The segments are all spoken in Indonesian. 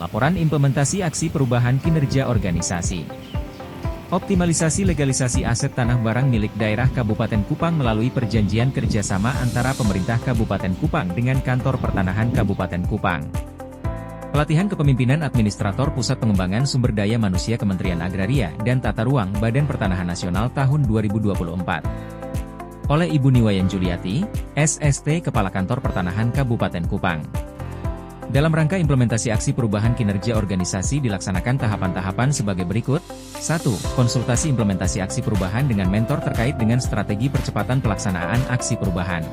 Laporan implementasi aksi perubahan kinerja organisasi. Optimalisasi legalisasi aset tanah barang milik daerah Kabupaten Kupang melalui perjanjian kerjasama antara pemerintah Kabupaten Kupang dengan Kantor Pertanahan Kabupaten Kupang. Pelatihan kepemimpinan Administrator Pusat Pengembangan Sumber Daya Manusia Kementerian Agraria dan Tata Ruang Badan Pertanahan Nasional tahun 2024. Oleh Ibu Niwayan Juliati, SST Kepala Kantor Pertanahan Kabupaten Kupang. Dalam rangka implementasi aksi perubahan kinerja organisasi dilaksanakan tahapan-tahapan sebagai berikut. 1. Konsultasi implementasi aksi perubahan dengan mentor terkait dengan strategi percepatan pelaksanaan aksi perubahan.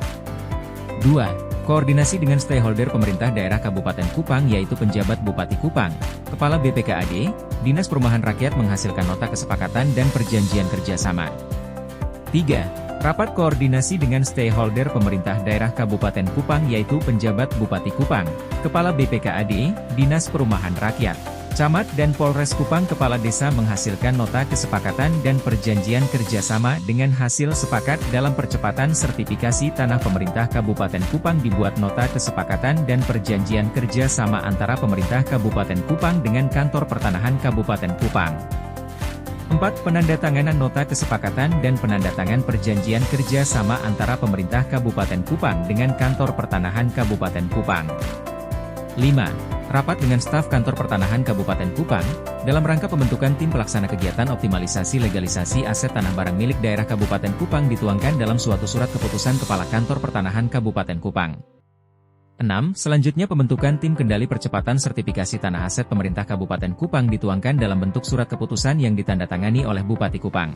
2. Koordinasi dengan stakeholder pemerintah daerah Kabupaten Kupang yaitu penjabat Bupati Kupang, Kepala BPKAD, Dinas Perumahan Rakyat menghasilkan nota kesepakatan dan perjanjian kerjasama. 3. Rapat koordinasi dengan stakeholder pemerintah daerah Kabupaten Kupang yaitu penjabat Bupati Kupang, Kepala BPKAD, Dinas Perumahan Rakyat, Camat dan Polres Kupang. Kepala Desa menghasilkan nota kesepakatan dan perjanjian kerjasama dengan hasil sepakat dalam percepatan sertifikasi tanah pemerintah Kabupaten Kupang dibuat nota kesepakatan dan perjanjian kerjasama antara pemerintah Kabupaten Kupang dengan Kantor Pertanahan Kabupaten Kupang. 4. Penandatanganan nota kesepakatan dan penandatangan perjanjian kerja sama antara pemerintah Kabupaten Kupang dengan Kantor Pertanahan Kabupaten Kupang. 5. Rapat dengan staf Kantor Pertanahan Kabupaten Kupang, dalam rangka pembentukan tim pelaksana kegiatan optimalisasi legalisasi aset tanah barang milik daerah Kabupaten Kupang dituangkan dalam suatu surat keputusan Kepala Kantor Pertanahan Kabupaten Kupang. 6. Selanjutnya pembentukan tim kendali percepatan sertifikasi tanah aset pemerintah Kabupaten Kupang dituangkan dalam bentuk surat keputusan yang ditandatangani oleh Bupati Kupang.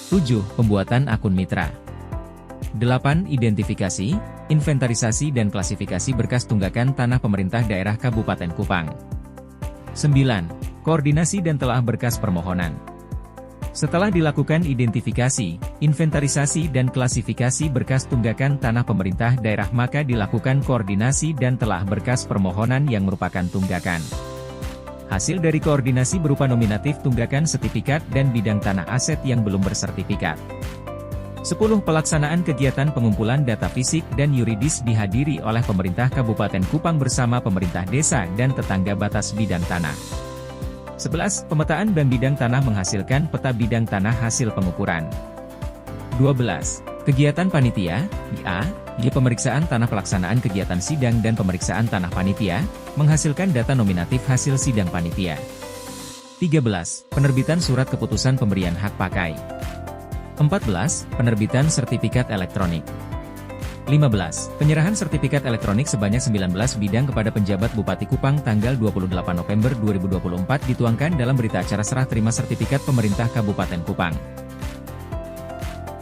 7. Pembuatan akun mitra. 8. Identifikasi, inventarisasi dan klasifikasi berkas tunggakan tanah pemerintah daerah Kabupaten Kupang. 9. Koordinasi dan telah berkas permohonan. Setelah dilakukan identifikasi, inventarisasi dan klasifikasi berkas tunggakan tanah pemerintah daerah maka dilakukan koordinasi dan telah berkas permohonan yang merupakan tunggakan. Hasil dari koordinasi berupa nominatif tunggakan sertifikat dan bidang tanah aset yang belum bersertifikat. 10. Pelaksanaan kegiatan pengumpulan data fisik dan yuridis dihadiri oleh pemerintah Kabupaten Kupang bersama pemerintah desa dan tetangga batas bidang tanah. 11. Pemetaan dan bidang tanah menghasilkan peta bidang tanah hasil pengukuran. 12. Kegiatan panitia, A. Pemeriksaan tanah pelaksanaan kegiatan sidang dan pemeriksaan tanah panitia, menghasilkan data nominatif hasil sidang panitia. 13. Penerbitan surat keputusan pemberian hak pakai. 14. Penerbitan sertifikat elektronik. 15. Penyerahan sertifikat elektronik sebanyak 19 bidang kepada penjabat Bupati Kupang tanggal 28 November 2024 dituangkan dalam berita acara serah terima sertifikat pemerintah Kabupaten Kupang.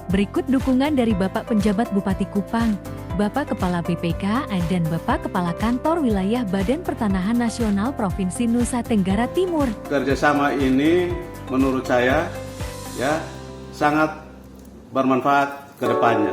Berikut dukungan dari Bapak Penjabat Bupati Kupang, Bapak Kepala BPK dan Bapak Kepala Kantor Wilayah Badan Pertanahan Nasional Provinsi Nusa Tenggara Timur. Kerjasama ini menurut saya sangat bermanfaat ke depannya.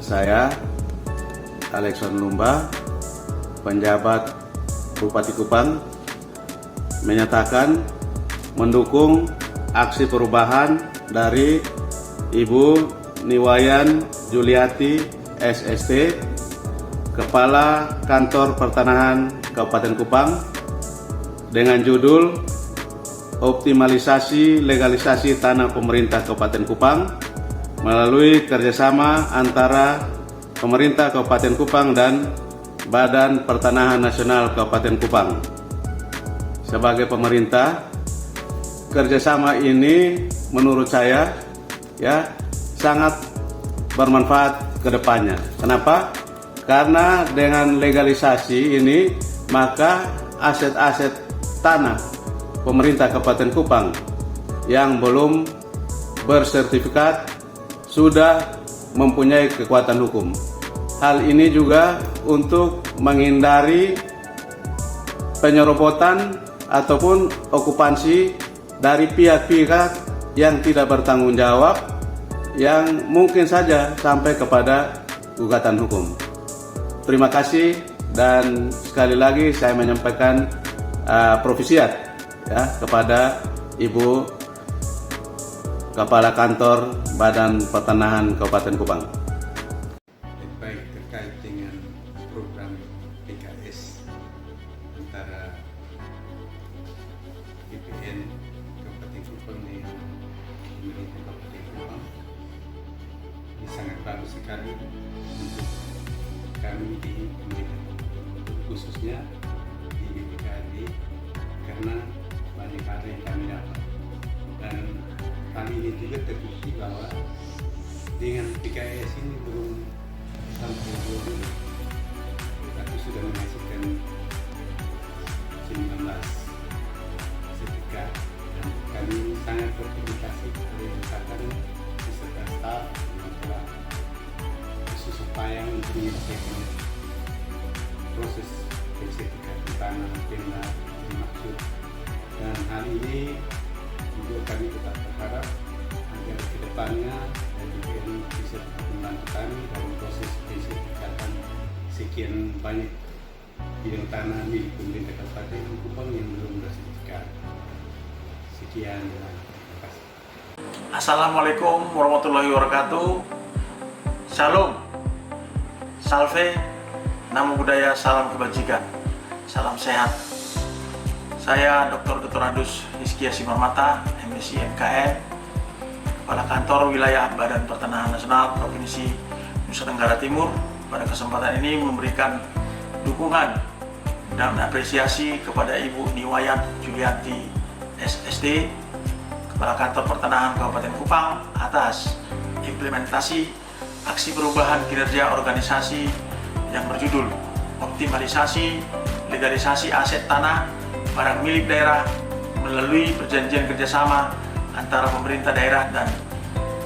Saya, Alexon Lumba, penjabat Bupati Kupang, menyatakan mendukung aksi perubahan dari Ibu Niwayan Juliati, SST, Kepala Kantor Pertanahan Kabupaten Kupang, dengan judul Optimalisasi Legalisasi Tanah Pemerintah Kabupaten Kupang melalui kerjasama antara pemerintah Kabupaten Kupang dan Badan Pertanahan Nasional Kabupaten Kupang. Sebagai pemerintah, kerjasama ini menurut saya sangat bermanfaat ke depannya. Kenapa? Karena dengan legalisasi ini maka aset-aset tanah pemerintah Kabupaten Kupang yang belum bersertifikat sudah mempunyai kekuatan hukum. Hal ini juga untuk menghindari penyerobotan ataupun okupansi dari pihak-pihak yang tidak bertanggung jawab yang mungkin saja sampai kepada gugatan hukum. Terima kasih, dan sekali lagi saya menyampaikan provisiat ya kepada Ibu Kepala Kantor Badan Pertanahan Kabupaten Kupang. Baik, terkait dengan program PKS antara BPN Kabupaten Kupang dengan pemerintah Kabupaten Kupang, ini sangat bagus sekali untuk kami di pemerintah, khususnya di BPKAD, karena banyak hal yang kami dapat, dan kali ini juga terbukti bahwa dengan PKS ini belum sampai 2 bulan, tapi sudah menghasilkan 19 sertifikat, dan kami sangat berterima kasih kepada rekan beserta staf yang telah bersusah payah untuk menyelesaikan proses sertifikat tanah Pemda dimaksud. Dan hal ini juga kami tetap berharap agar kedepannya BPN bisa membantu kami dalam proses sertifikatan sekian banyak bidang tanah milik pemerintah Kabupaten Kupang yang belum bersertifikat. Sekian, terima kasih. Assalamualaikum warahmatullahi wabarakatuh. Shalom, salve, namo buddhaya, salam kebajikan, salam sehat. Saya Dr. Adus Hizkia Simarmata, MSc MKN, Kepala Kantor Wilayah Badan Pertanahan Nasional Provinsi Nusa Tenggara Timur. Pada kesempatan ini memberikan dukungan dan apresiasi kepada Ibu Niwayan Julianti SSD, Kepala Kantor Pertanahan Kabupaten Kupang, atas implementasi aksi perubahan kinerja organisasi yang berjudul Optimalisasi Legalisasi Aset Tanah Barang Milik Daerah melalui perjanjian kerjasama antara pemerintah daerah dan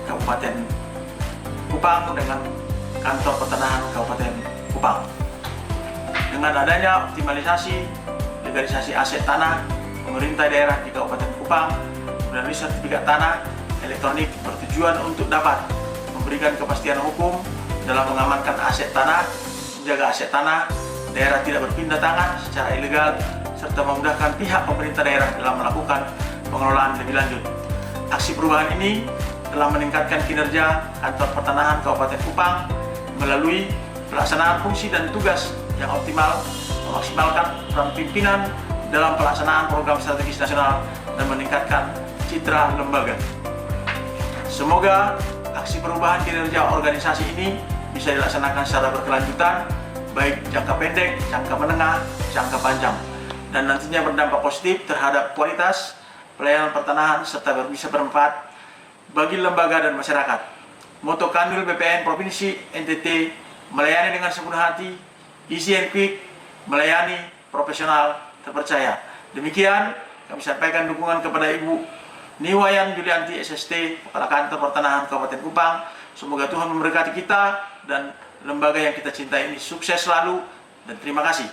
Kabupaten Kupang dengan Kantor Pertanahan Kabupaten Kupang. Dengan adanya optimalisasi legalisasi aset tanah, pemerintah daerah di Kabupaten Kupang melalui sertifikat tanah elektronik bertujuan untuk dapat memberikan kepastian hukum dalam mengamankan aset tanah, menjaga aset tanah daerah tidak berpindah tangan secara ilegal, serta memudahkan pihak pemerintah daerah dalam melakukan pengelolaan lebih lanjut. Aksi perubahan ini telah meningkatkan kinerja Kantor Pertanahan Kabupaten Kupang melalui pelaksanaan fungsi dan tugas yang optimal, memaksimalkan peran pimpinan dalam pelaksanaan program strategis nasional, dan meningkatkan citra lembaga. Semoga aksi perubahan kinerja organisasi ini bisa dilaksanakan secara berkelanjutan, baik jangka pendek, jangka menengah, jangka panjang, dan nantinya berdampak positif terhadap kualitas pelayanan pertanahan serta bisa bermanfaat bagi lembaga dan masyarakat. Moto Kanwil BPN Provinsi NTT, melayani dengan sepenuh hati, easy and quick, melayani profesional terpercaya. Demikian kami sampaikan dukungan kepada Ibu Niwayan Julianti SST, Kepala Kantor Pertanahan Kabupaten Kupang. Semoga Tuhan memberkati kita dan lembaga yang kita cintai ini sukses selalu, dan terima kasih.